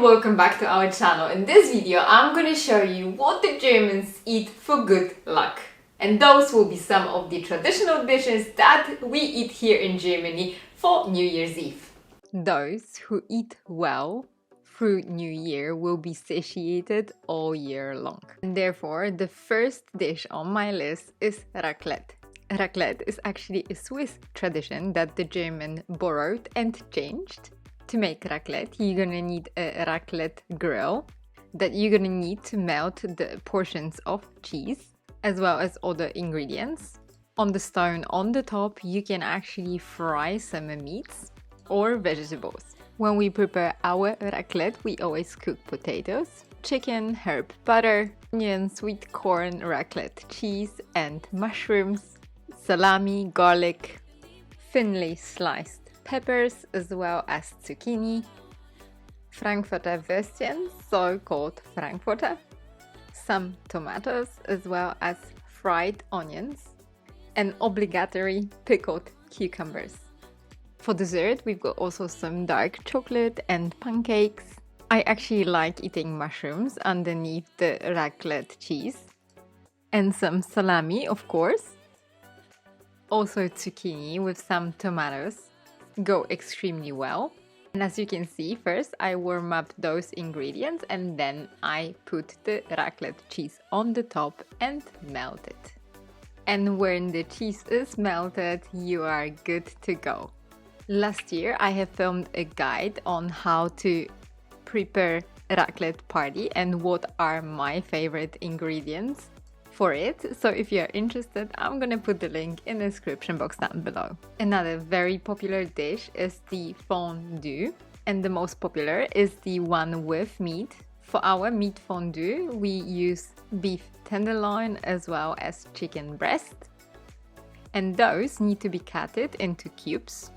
welcome back to our channel. In this video, I'm going to show you what the Germans eat for good luck. And those will be some of the traditional dishes that we eat here in Germany for New Year's Eve. Those who eat well through New Year will be satiated all year long. And therefore, the first dish on my list is raclette. Raclette is actually a Swiss tradition that the German borrowed and changed. To make raclette, you're gonna need a raclette grill that you're gonna need to melt the portions of cheese as well as other ingredients. On the stone on the top, you can actually fry some meats or vegetables. When we prepare our raclette, we always cook potatoes, chicken, herb butter, onion, sweet corn, raclette cheese and mushrooms, salami, garlic, thinly sliced peppers as well as zucchini, Frankfurter Würstchen, so called Frankfurter, some tomatoes as well as fried onions, and obligatory pickled cucumbers. For dessert, we've got also some dark chocolate and pancakes. I actually like eating mushrooms underneath the raclette cheese, and some salami, of course. Also zucchini with some tomatoes go extremely well. And as you can see, first I warm up those ingredients and then I put the raclette cheese on the top and melt it. And when the cheese is melted, you are good to go. Last year I have filmed a guide on how to prepare raclette party and what are my favorite ingredients for it. So if you're interested, I'm gonna put the link in the description box down below. Another very popular dish is the fondue, and the most popular is the one with meat. For our meat fondue, we use beef tenderloin as well as chicken breast, and those need to be cutted into cubes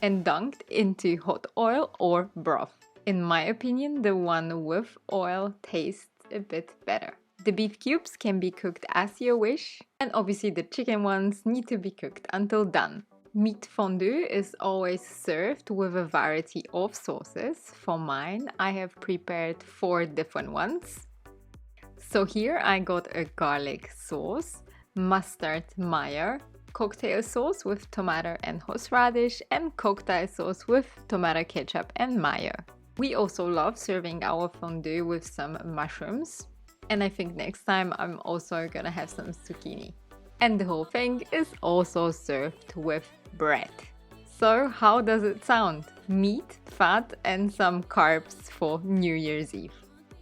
and dunked into hot oil or broth. In my opinion, the one with oil tastes a bit better. The beef cubes can be cooked as you wish, and obviously the chicken ones need to be cooked until done. Meat fondue is always served with a variety of sauces. For mine, I have prepared 4 different ones. So here I got a garlic sauce, mustard mayo, cocktail sauce with tomato and horseradish, and cocktail sauce with tomato ketchup and mayo. We also love serving our fondue with some mushrooms. And I think next time I'm also gonna have some zucchini. And the whole thing is also served with bread. So how does it sound? Meat, fat and some carbs for New Year's Eve.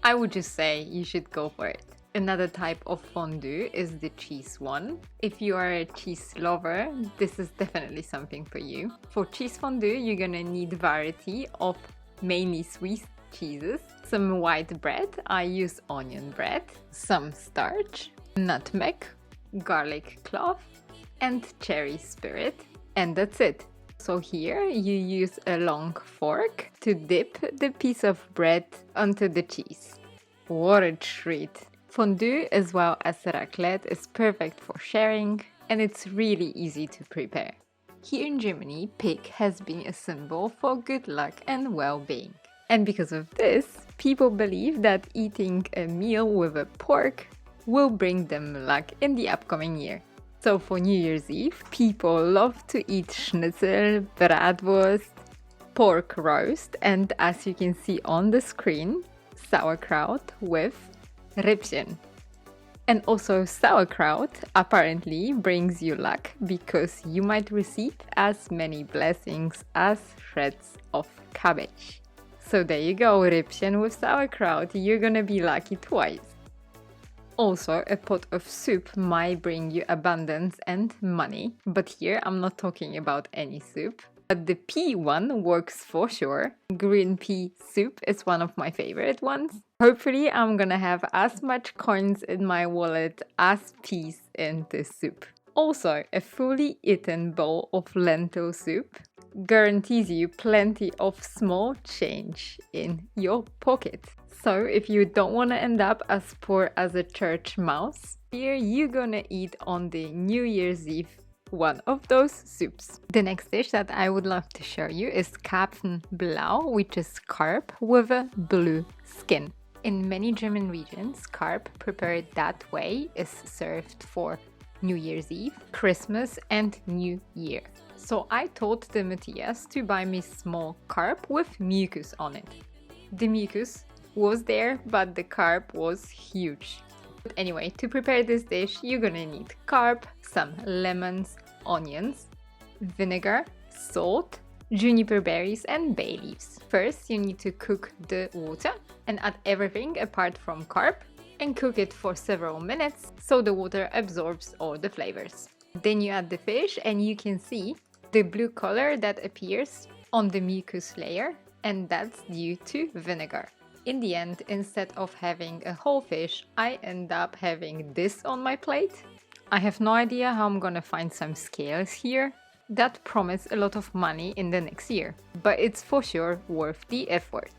I would just say you should go for it. Another type of fondue is the cheese one. If you are a cheese lover, this is definitely something for you. For cheese fondue, you're gonna need variety of mainly Swiss cheeses, some white bread, I use onion bread, some starch, nutmeg, garlic clove and cherry spirit, and that's it. So here you use a long fork to dip the piece of bread onto the cheese. What a treat! Fondue as well as raclette is perfect for sharing and it's really easy to prepare. Here in Germany, pig has been a symbol for good luck and well-being. And because of this, people believe that eating a meal with a pork will bring them luck in the upcoming year. So for New Year's Eve, people love to eat schnitzel, bratwurst, pork roast, and as you can see on the screen, sauerkraut with Rippchen. And also sauerkraut apparently brings you luck because you might receive as many blessings as shreds of cabbage. So there you go, Rippchen with sauerkraut, you're gonna be lucky twice. Also, a pot of soup might bring you abundance and money, but here I'm not talking about any soup. But the pea one works for sure. Green pea soup is one of my favorite ones. Hopefully I'm gonna have as much coins in my wallet as peas in this soup. Also, a fully eaten bowl of lentil soup guarantees you plenty of small change in your pocket. So if you don't want to end up as poor as a church mouse, here you're gonna eat on the New Year's Eve one of those soups. The next dish that I would love to show you is Karpfen Blau, which is carp with a blue skin. In many German regions, carp prepared that way is served for New Year's Eve, Christmas and New Year. So I told the Matthias to buy me small carp with mucus on it. The mucus was there, but the carp was huge. But anyway, to prepare this dish, you're gonna need carp, some lemons, onions, vinegar, salt, juniper berries and bay leaves. First, you need to cook the water and add everything apart from carp and cook it for several minutes so the water absorbs all the flavors. Then you add the fish and you can see the blue color that appears on the mucus layer, and that's due to vinegar. In the end, instead of having a whole fish, I end up having this on my plate. I have no idea how I'm gonna find some scales here. That promise a lot of money in the next year, but it's for sure worth the effort.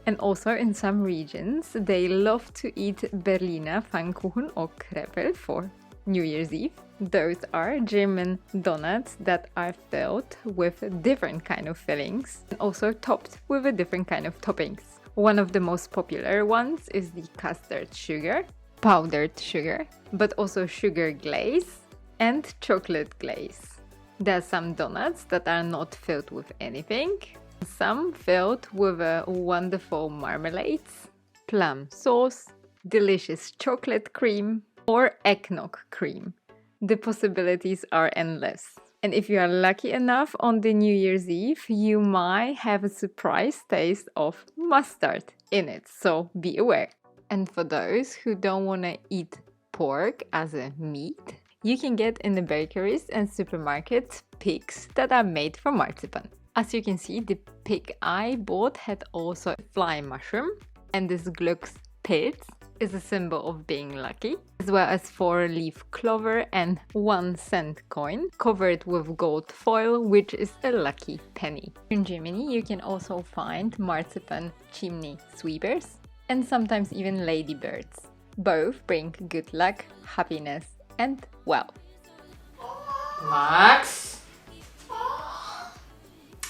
And also in some regions, they love to eat Berliner Pfannkuchen or Kreppel for New Year's Eve. Those are German donuts that are filled with different kind of fillings and also topped with a different kind of toppings. One of the most popular ones is the custard sugar, powdered sugar, but also sugar glaze and chocolate glaze. There are some donuts that are not filled with anything, some filled with a wonderful marmalades, plum sauce, delicious chocolate cream, or eggnog cream. The possibilities are endless. And if you are lucky enough on the New Year's Eve, you might have a surprise taste of mustard in it, so be aware. And for those who don't want to eat pork as a meat, you can get in the bakeries and supermarkets pigs that are made from marzipan. As you can see, the pig I bought had also a fly mushroom, and this Glücks Pilz is a symbol of being lucky, as well as 4-leaf clover and 1-cent coin covered with gold foil, which is a lucky penny. In Germany, you can also find marzipan chimney sweepers and sometimes even ladybirds. Both bring good luck, happiness and wealth. Max?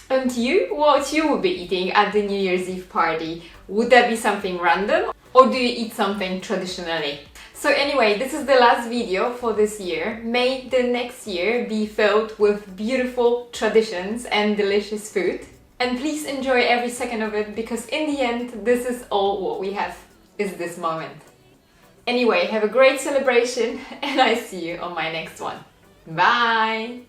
And you? What you would be eating at the New Year's Eve party? Would that be something random? Or do you eat something traditionally? So anyway, this is the last video for this year. May the next year be filled with beautiful traditions and delicious food. And please enjoy every second of it, because in the end, this is all what we have, is this moment. Anyway, have a great celebration and I see you on my next one. Bye!